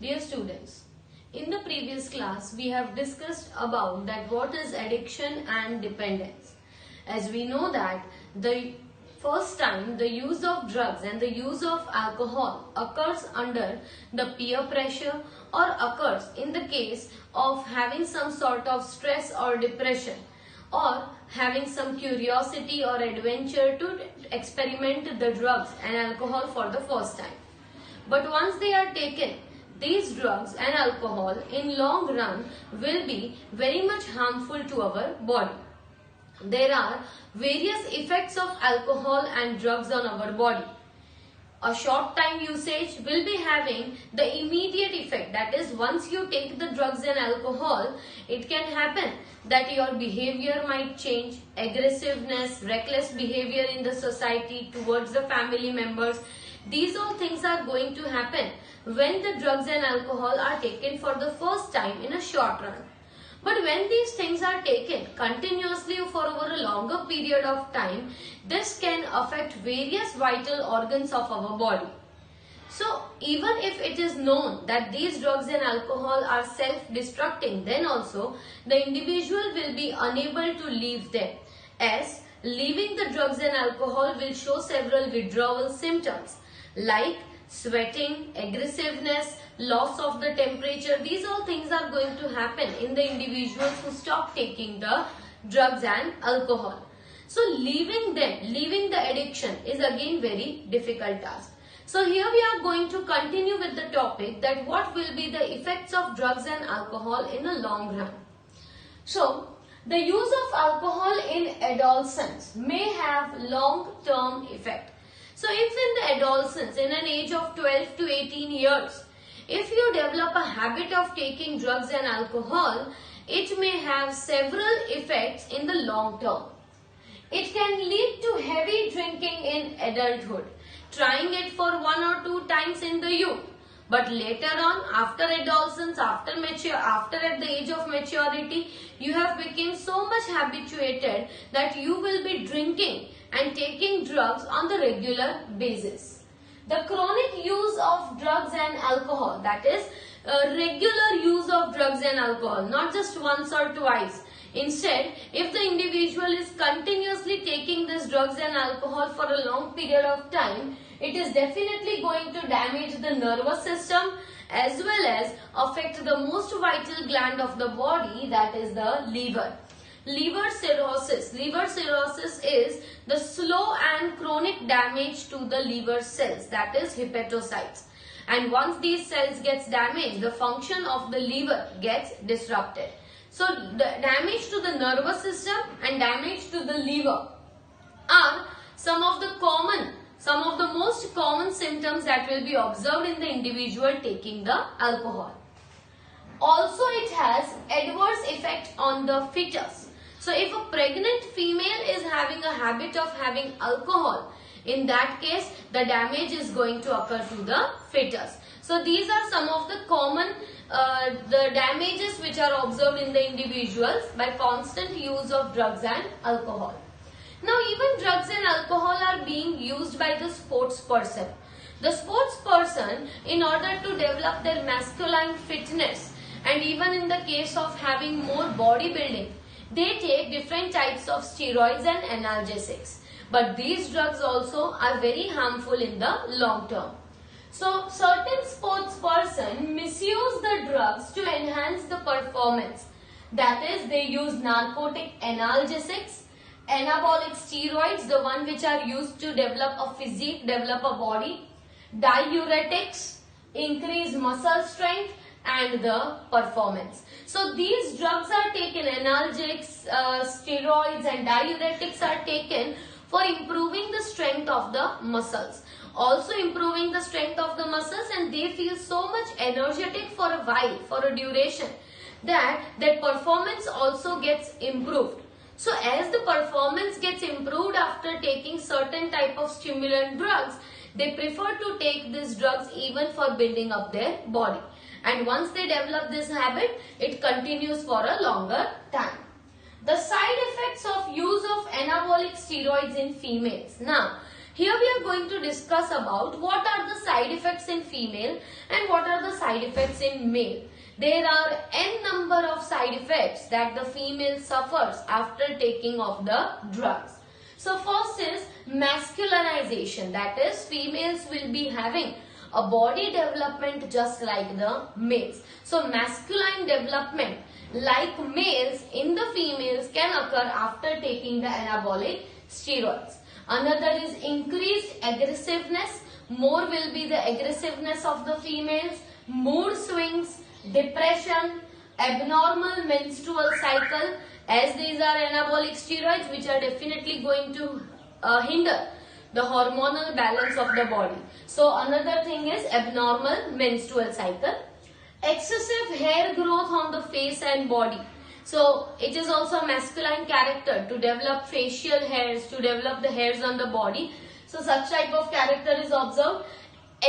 Dear students, in the previous class we have discussed about that what is addiction and dependence. As we know that the first time the use of drugs and the use of alcohol occurs under the peer pressure or occurs in the case of having some sort of stress or depression or having some curiosity or adventure to experiment the drugs and alcohol for the first time. But once they are taken, these drugs and alcohol in long run will be very much harmful to our body. There are various effects of alcohol and drugs on our body. A short time usage will be having the immediate effect, that is, once you take the drugs and alcohol, it can happen that your behavior might change, aggressiveness, reckless behavior in the society towards the family members. These all things are going to happen when the drugs and alcohol are taken for the first time in a short run. But when these things are taken continuously for over a longer period of time, this can affect various vital organs of our body. So even if it is known that these drugs and alcohol are self-destructing, then also the individual will be unable to leave them, as leaving the drugs and alcohol will show several withdrawal symptoms like sweating, aggressiveness, loss of the temperature. These all things are going to happen in the individuals who stop taking the drugs and alcohol. So leaving the addiction is again very difficult task. So here we are going to continue with the topic that what will be the effects of drugs and alcohol in a long run. So the use of alcohol in adolescence may have long-term effect. So if in the adolescence, in an age of 12 to 18 years, if you develop a habit of taking drugs and alcohol, it may have several effects in the long term. It can lead to heavy drinking in adulthood, trying it for 1 or 2 times in the youth. But later on, after adolescence, after at the age of maturity, you have become so much habituated that you will be drinking and taking drugs on the regular basis. The chronic use of drugs and alcohol, that is regular use of drugs and alcohol, not just once or twice. Instead, if the individual is continuously taking these drugs and alcohol for a long period of time, it is definitely going to damage the nervous system as well as affect the most vital gland of the body, that is the liver. Liver cirrhosis. Liver cirrhosis is the slow and chronic damage to the liver cells, that is hepatocytes. And once these cells gets damaged, the function of the liver gets disrupted. So the damage to the nervous system and damage to the liver are some of the most common symptoms that will be observed in the individual taking the alcohol. Also, it has adverse effect on the fetus. So if a pregnant female is having a habit of having alcohol, in that case the damage is going to occur to the fetus. So these are some of the common the damages which are observed in the individuals by constant use of drugs and alcohol. Now even drugs and alcohol are being used by the sports person. The sports person, in order to develop their masculine fitness, and even in the case of having more bodybuilding, they take different types of steroids and analgesics. But these drugs also are very harmful in the long term. So certain sports person misuse the drugs to enhance the performance. That is, they use narcotic analgesics, anabolic steroids, the one which are used to develop a physique, develop a body, diuretics, increase muscle strength and the performance. So these drugs are taken, analgesics, steroids and diuretics are taken for improving the strength of the muscles. Also improving the strength of the muscles, and they feel so much energetic for a while, for a duration, that their performance also gets improved. So as the performance gets improved after taking certain type of stimulant drugs, they prefer to take these drugs even for building up their body. And once they develop this habit, it continues for a longer time. The side effects of use of anabolic steroids in females. Now, Here we are going to discuss about what are the side effects in female and what are the side effects in male. There are n number of side effects that the female suffers after taking of the drugs. So first is masculinization, that is females will be having a body development just like the males. So masculine development like males in the females can occur after taking the anabolic steroids. Another is increased aggressiveness. More will be the aggressiveness of the females, mood swings, depression, abnormal menstrual cycle, as these are anabolic steroids which are definitely going to hinder the hormonal balance of the body. So another thing is abnormal menstrual cycle. Excessive hair growth on the face and body. So it is also a masculine character to develop facial hairs, to develop the hairs on the body. So such type of character is observed.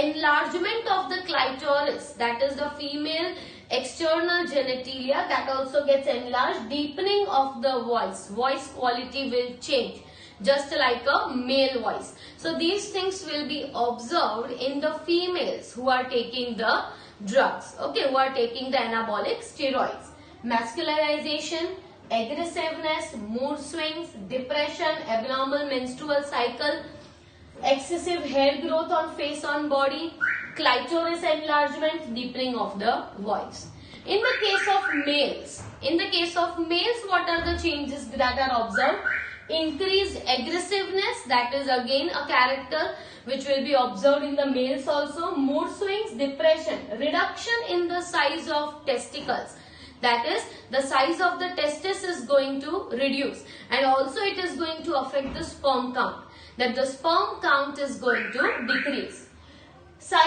Enlargement of the clitoris, that is the female external genitalia, that also gets enlarged. Deepening of the voice quality will change just like a male voice. So these things will be observed in the females who are taking the drugs, okay, who are taking the anabolic steroids. Masculinization, aggressiveness, mood swings, depression, abnormal menstrual cycle, excessive hair growth on face on body, clitoris enlargement, deepening of the voice. In the case of males, what are the changes that are observed? Increased aggressiveness, that is again a character which will be observed in the males also. Mood swings, depression, reduction in the size of testicles, that is the size of the testis is going to reduce, and also it is going to affect the sperm count, that the sperm count is going to decrease. So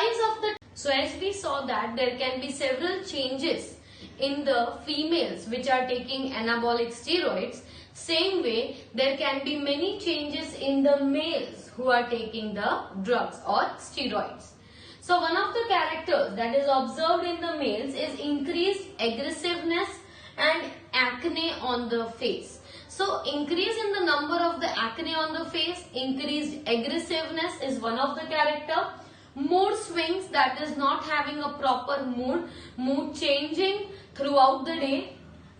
as we saw that there can be several changes in the females which are taking anabolic steroids. Same way, there can be many changes in the males who are taking the drugs or steroids. So one of the characters that is observed in the males is increased aggressiveness and acne on the face. So increase in the number of the acne on the face, increased aggressiveness is one of the character. Mood swings, that is not having a proper mood changing throughout the day.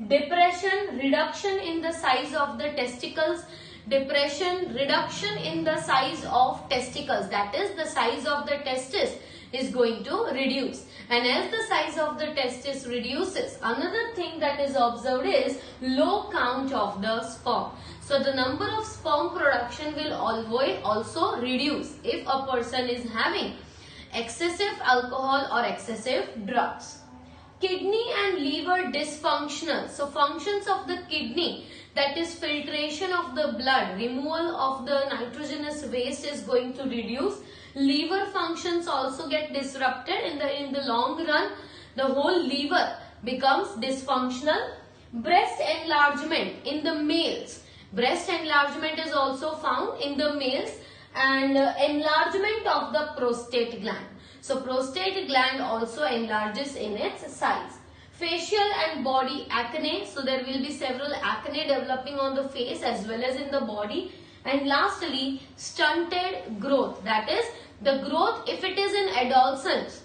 Depression, reduction in the size of the testicles. Depression, reduction in the size of testicles, that is the size of the testis is going to reduce. And as the size of the testis reduces, another thing that is observed is low count of the sperm. So the number of sperm production will also reduce if a person is having excessive alcohol or excessive drugs. Kidney and liver dysfunctional. So functions of the kidney, that is filtration of the blood, removal of the nitrogenous waste is going to reduce. Liver functions also get disrupted. In the long run, the whole liver becomes dysfunctional. Breast enlargement in the males. Breast enlargement is also found in the males, and enlargement of the prostate gland. So prostate gland also enlarges in its size. Facial and body acne. So there will be several acne developing on the face as well as in the body. And lastly, stunted growth. That is the growth, if it is in adolescence,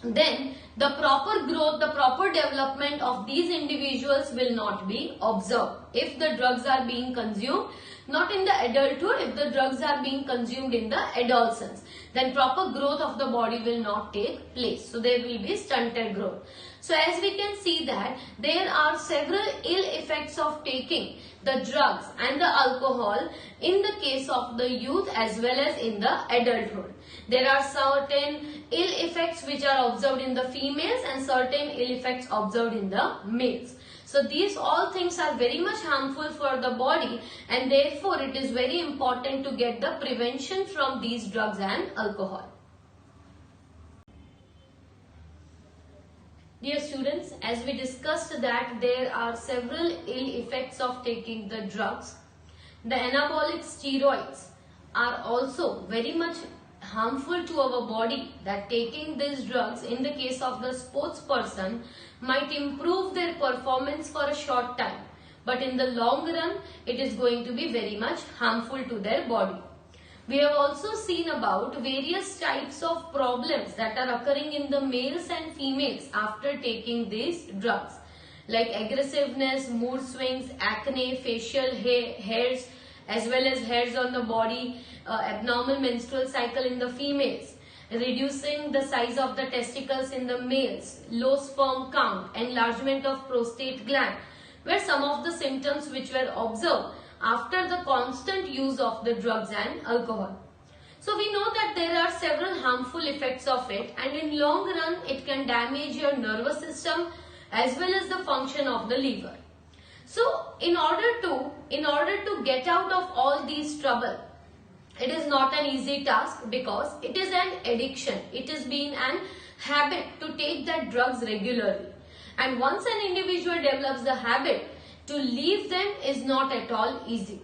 then the proper growth, the proper development of these individuals will not be observed if the drugs are being consumed. Not in the adulthood, if the drugs are being consumed in the adolescence, then proper growth of the body will not take place. So there will be stunted growth. So as we can see that there are several ill effects of taking the drugs and the alcohol in the case of the youth as well as in the adulthood. There are certain ill effects which are observed in the females and certain ill effects observed in the males. So these all things are very much harmful for the body, and therefore it is very important to get the prevention from these drugs and alcohol. Dear students, as we discussed that there are several ill effects of taking the drugs. The anabolic steroids are also very much harmful to our body, that taking these drugs in the case of the sports person might improve their performance for a short time, but in the long run it is going to be very much harmful to their body. We have also seen about various types of problems that are occurring in the males and females after taking these drugs, like aggressiveness, mood swings, acne, facial hairs, as well as hairs on the body, abnormal menstrual cycle in the females, reducing the size of the testicles in the males, low sperm count, enlargement of prostate gland, were some of the symptoms which were observed after the constant use of the drugs and alcohol. So we know that there are several harmful effects of it, and in long run it can damage your nervous system as well as the function of the liver. So in order to get out of all these trouble, it is not an easy task because it is an addiction. It has been an habit to take that drugs regularly. And once an individual develops the habit, to leave them is not at all easy.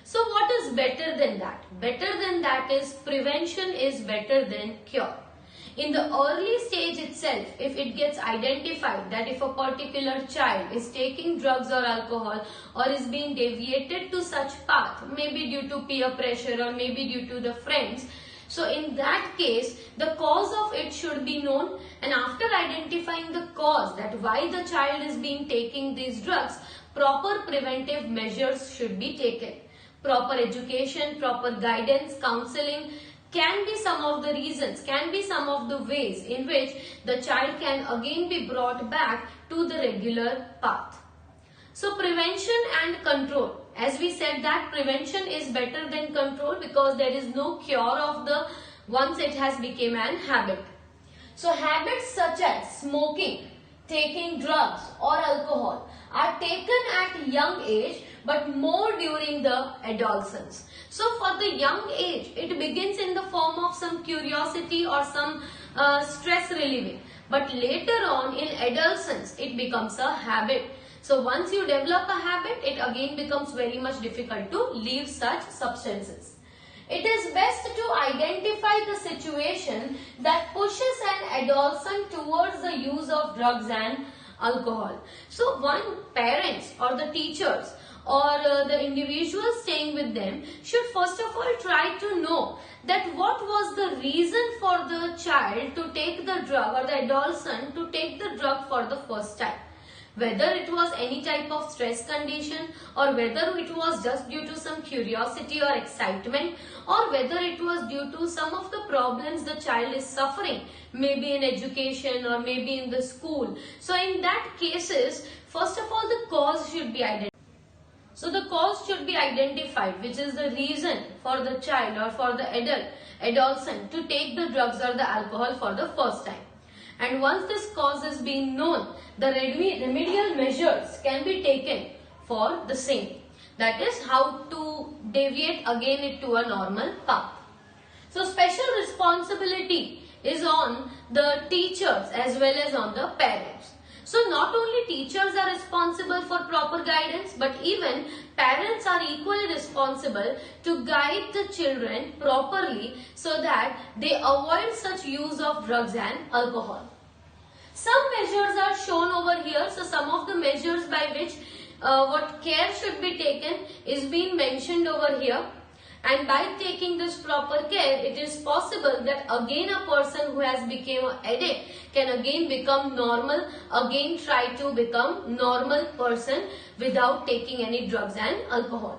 So what is better than that? Better than that is prevention is better than cure. In the early stage itself, if it gets identified that if a particular child is taking drugs or alcohol or is being deviated to such path, maybe due to peer pressure or maybe due to the friends, so in that case, the cause of it should be known, and after identifying the cause, that why the child is being taking these drugs, proper preventive measures should be taken. Proper education, proper guidance, counseling can be some of the reasons, can be some of the ways in which the child can again be brought back to the regular path. So prevention and control. As we said that prevention is better than control because there is no cure of the once it has become an habit. So habits such as smoking, taking drugs or alcohol are taken at young age but more during the adolescence. So for the young age, it begins in the form of some curiosity or some stress relieving. But later on in adolescence, it becomes a habit. So once you develop a habit, it again becomes very much difficult to leave such substances. It is best to identify the situation that pushes an adolescent towards the use of drugs and alcohol. So parents or the teachers or the individual staying with them should first of all try to know that what was the reason for the child to take the drug or the adolescent to take the drug for the first time. Whether it was any type of stress condition or whether it was just due to some curiosity or excitement or whether it was due to some of the problems the child is suffering, maybe in education or maybe in the school. So in that cases, first of all the cause should be identified. So the cause should be identified, which is the reason for the child or for the adolescent to take the drugs or the alcohol for the first time. And once this cause is being known, the remedial measures can be taken for the same. That is how to deviate again it to a normal path. So special responsibility is on the teachers as well as on the parents. So not only teachers are responsible for proper guidance, but even parents are equally responsible to guide the children properly so that they avoid such use of drugs and alcohol. Some measures are shown over here. So some of the measures by which what care should be taken is being mentioned over here. And by taking this proper care, it is possible that again a person who has become an addict can again become normal, again try to become normal person without taking any drugs and alcohol.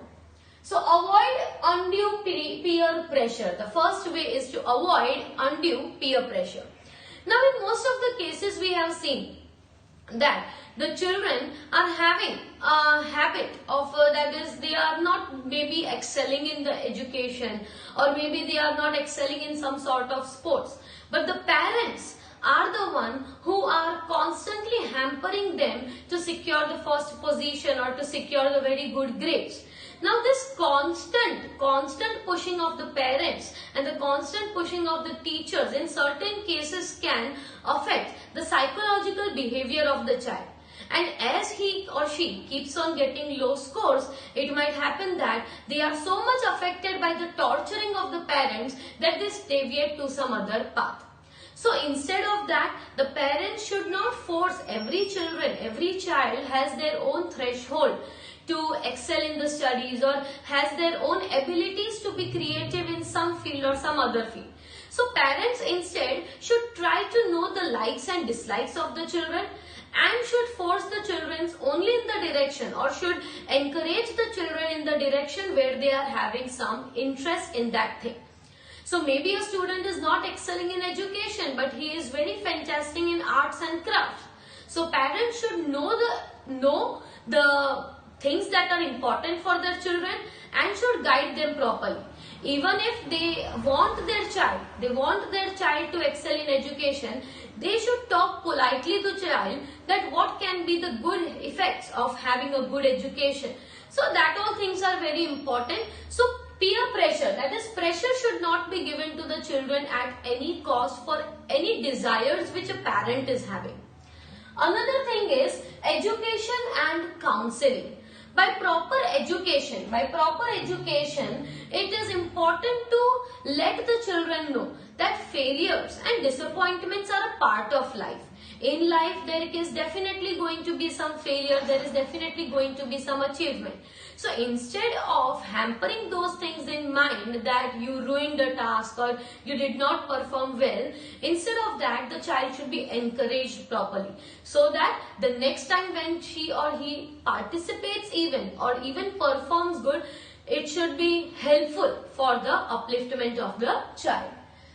So avoid undue peer pressure. The first way is to avoid undue peer pressure. Now in most of the cases we have seen that the children are having a habit of that is they are not maybe excelling in the education or maybe they are not excelling in some sort of sports, but the parents are the one who are constantly hampering them to secure the first position or to secure the very good grades. Now this constant pushing of the parents and the constant pushing of the teachers in certain cases can affect the psychological behavior of the child. And as he or she keeps on getting low scores, it might happen that they are so much affected by the torturing of the parents that they deviate to some other path. So instead of that, the parents should not force every child has their own threshold to excel in the studies or has their own abilities to be creative in some field or some other field. So parents instead should try to know the likes and dislikes of the children and should force the children only in the direction or should encourage the children in the direction where they are having some interest in that thing. So maybe a student is not excelling in education, but he is very fantastic in arts and crafts. So parents should know the things that are important for their children and should guide them properly. Even if they want their child to excel in education, they should talk politely to child that what can be the good effects of having a good education. So that all things are very important. So peer pressure, that is pressure, should not be given to the children at any cost for any desires which a parent is having. Another thing is education and counseling. By proper education, it is important to let the children know that failures and disappointments are a part of life. In life, there is definitely going to be some failure, there is definitely going to be some achievement. So instead of hampering those things in mind that you ruined a task or you did not perform well, instead of that, the child should be encouraged properly so that the next time when she or he participates even or even performs good, it should be helpful for the upliftment of the child.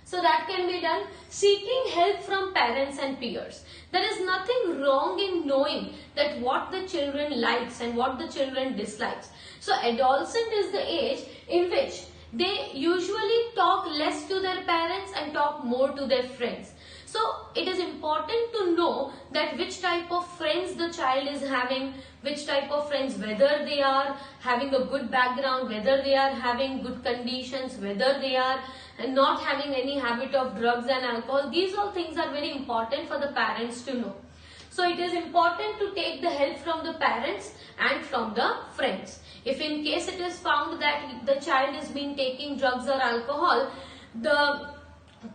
So that can be done. Seeking help from parents and peers. There is nothing wrong in knowing that what the children likes and what the children dislikes. So adolescent is the age in which they usually talk less to their parents and talk more to their friends. So it is important to know that which type of friends the child is having, which type of friends, whether they are having a good background, whether they are having good conditions, whether they are not having any habit of drugs and alcohol. These all things are very important for the parents to know. So it is important to take the help from the parents and from the friends. If in case it is found that the child is being taking drugs or alcohol, the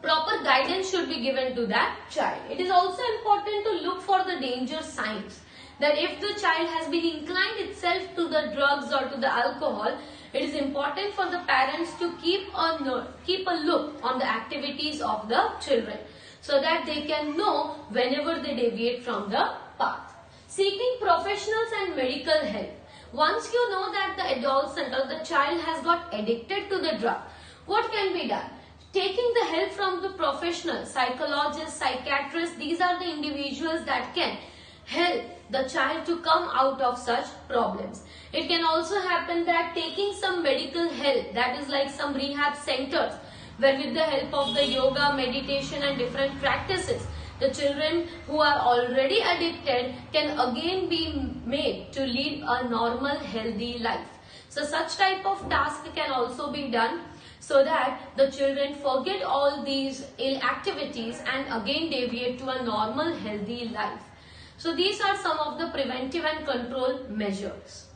proper guidance should be given to that child. It is also important to look for the danger signs. That if the child has been inclined itself to the drugs or to the alcohol, it is important for the parents to keep a look on the activities of the children so that they can know whenever they deviate from the path. Seeking professionals and medical help. Once you know that the adolescent or the child has got addicted to the drug, what can be done? Taking the help from the professionals, psychologists, psychiatrists, these are the individuals that can help the child to come out of such problems. It can also happen that taking some medical help, that is like some rehab centers, where with the help of the yoga, meditation and different practices, the children who are already addicted can again be made to lead a normal, healthy life. So such type of task can also be done so that the children forget all these ill activities and again deviate to a normal, healthy life. So these are some of the preventive and control measures.